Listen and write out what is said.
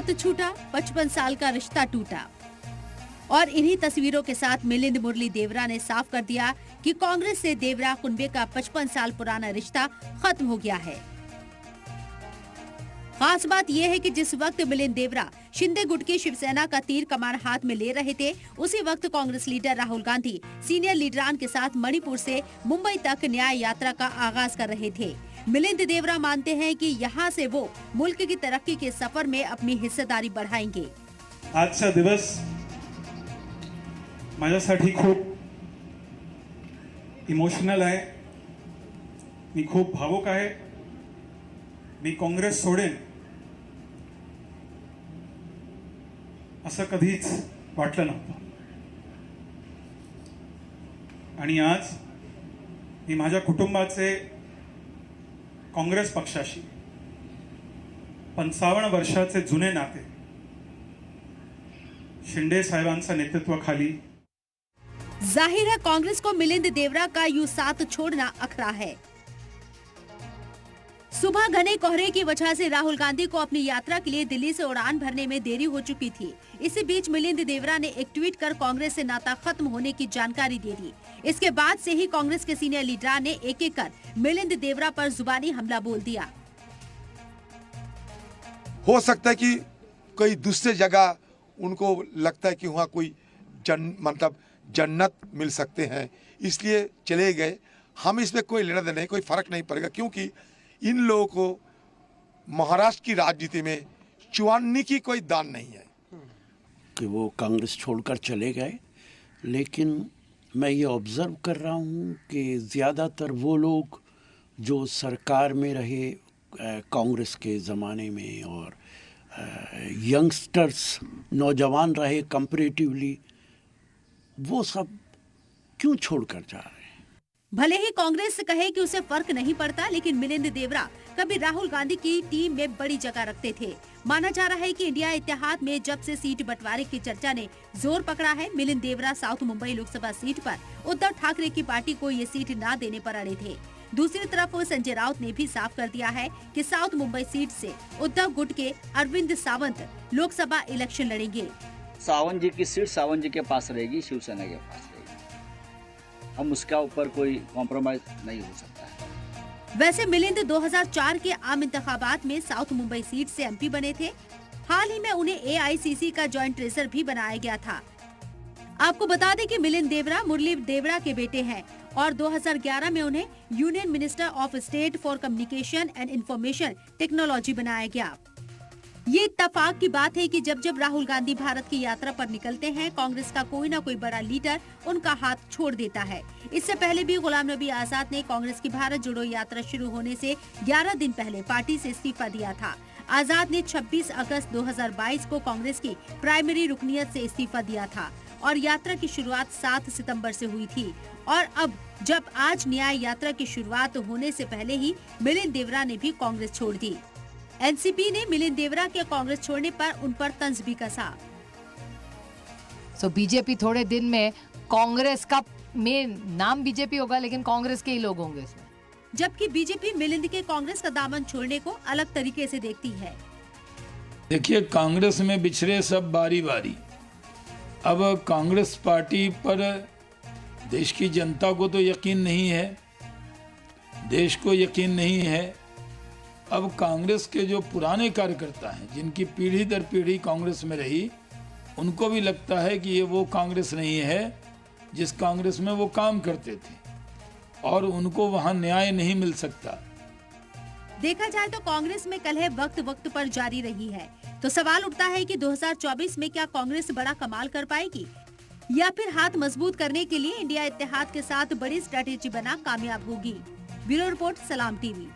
साथ छूटा, 55 साल का रिश्ता टूटा। और इन्हीं तस्वीरों के साथ मिलिंद मुरली देवरा ने साफ कर दिया कि कांग्रेस से देवरा कुनबे का 55 साल पुराना रिश्ता खत्म हो गया है। खास बात यह है कि जिस वक्त मिलिंद देवरा शिंदे गुट की शिवसेना का तीर कमान हाथ में ले रहे थे, उसी वक्त कांग्रेस लीडर राहुल गांधी सीनियर लीडरान के साथ मणिपुर से मुंबई तक न्याय यात्रा का आगाज कर रहे थे। मिलिंद देवरा मानते हैं कि यहाँ से वो मुल्क की तरक्की के सफर में अपनी हिस्सेदारी बढ़ाएंगे। आजचा दिवस माझ्यासाठी खूप इमोशनल आहे। मी खूप भावुक आहे। मी काँग्रेस सोडेन असं कधीच वाटलं नव्हतं आणि आज मी माझ्या कुटुंबाचे काँग्रेस पक्षाशी 55 वर्षाचे जुने नाते शिंदे साहेबांच्या नेतृत्वाखाली। जाहिर है कांग्रेस को मिलिंद देवरा का यूं साथ छोड़ना अखरा है। सुबह घने कोहरे की वजह से राहुल गांधी को अपनी यात्रा के लिए दिल्ली से उड़ान भरने में देरी हो चुकी थी। इसी बीच मिलिंद देवरा ने एक ट्वीट कर कांग्रेस से नाता खत्म होने की जानकारी दे दी। इसके बाद से ही कांग्रेस के सीनियर लीडर ने एक एक कर मिलिंद देवरा पर जुबानी हमला बोल दिया। हो सकता है कि कोई दूसरे जगह उनको लगता है कि वहाँ कोई मतलब जन्नत मिल सकते हैं, इसलिए चले गए। हम इसमें कोई लेना देना नहीं, कोई फर्क नहीं पड़ेगा, क्योंकि इन लोगों को महाराष्ट्र की राजनीति में चुवानी की कोई दान नहीं है कि वो कांग्रेस छोड़कर चले गए। लेकिन मैं ये ऑब्ज़र्व कर रहा हूँ कि ज़्यादातर वो लोग जो सरकार में रहे कांग्रेस के ज़माने में और यंगस्टर्स नौजवान रहे कंपैरेटिवली, वो सब क्यों छोड़कर जा रहे हैं? भले ही कांग्रेस कहे कि उसे फर्क नहीं पड़ता, लेकिन मिलिंद देवरा कभी राहुल गांधी की टीम में बड़ी जगह रखते थे। माना जा रहा है कि इंडिया इत्तेहाद में जब से सीट बंटवारे की चर्चा ने जोर पकड़ा है, मिलिंद देवरा साउथ मुंबई लोकसभा सीट पर उद्धव ठाकरे की पार्टी को ये सीट न देने पर अड़े थे। दूसरी तरफ संजय राउत ने भी साफ कर दिया है कि साउथ मुंबई सीट से उद्धव गुट के अरविंद सावंत लोकसभा इलेक्शन लड़ेंगे। सावंत जी की सीट सावंत जी के पास रहेगी, शिवसेना के पास रहेगी। हम उसका ऊपर कोई कॉम्प्रोमाइज नहीं हो सकता है। वैसे मिलिंद 2004 के आम इंतखाबात में साउथ मुंबई सीट से एमपी बने थे। हाल ही में उन्हें एआईसीसी का जॉइंट ट्रेजर भी बनाया गया था। आपको बता दें कि मिलिंद देवरा मुरली देवरा के बेटे हैं और 2011 में उन्हें union minister of state for communication and information technology बनाया गया। ये इत्तेफाक की बात है कि जब जब राहुल गांधी भारत की यात्रा पर निकलते हैं, कांग्रेस का कोई ना कोई बड़ा लीडर उनका हाथ छोड़ देता है। इससे पहले भी गुलाम नबी आजाद ने कांग्रेस की भारत जोड़ो यात्रा शुरू होने से 11 दिन पहले पार्टी से इस्तीफा दिया था। आजाद ने 26 अगस्त 2022 को कांग्रेस की प्राइमरी रुकनियत से इस्तीफा दिया था और यात्रा की शुरुआत 7 सितंबर से हुई थी। और अब जब आज न्याय यात्रा की शुरुआत होने से पहले ही मिलिंद देवरा ने भी कांग्रेस छोड़ दी। एनसीपी ने मिलिंद देवरा के कांग्रेस छोड़ने पर उन पर तंज भी कसा। बीजेपी थोड़े दिन में कांग्रेस का मेन नाम बीजेपी होगा, लेकिन कांग्रेस के ही लोग होंगे इसमें। जबकि बीजेपी मिलिंद के कांग्रेस का दामन छोड़ने को अलग तरीके से देखती है। देखिए, कांग्रेस में बिछड़े सब बारी बारी। अब कांग्रेस पार्टी पर देश की जनता को तो यकीन नहीं है, देश को यकीन नहीं है। अब कांग्रेस के जो पुराने कार्यकर्ता हैं, जिनकी पीढ़ी दर पीढ़ी कांग्रेस में रही, उनको भी लगता है कि ये वो कांग्रेस नहीं है जिस कांग्रेस में वो काम करते थे और उनको वहाँ न्याय नहीं मिल सकता। देखा जाए तो कांग्रेस में कलह वक्त वक्त पर जारी रही है। तो सवाल उठता है कि 2024 में क्या कांग्रेस बड़ा कमाल कर पाएगी या फिर हाथ मजबूत करने के लिए इंडिया इत्तेहाद के साथ बड़ी स्ट्रेटेजी बना कामयाब होगी। ब्यूरो रिपोर्ट, सलाम टीवी।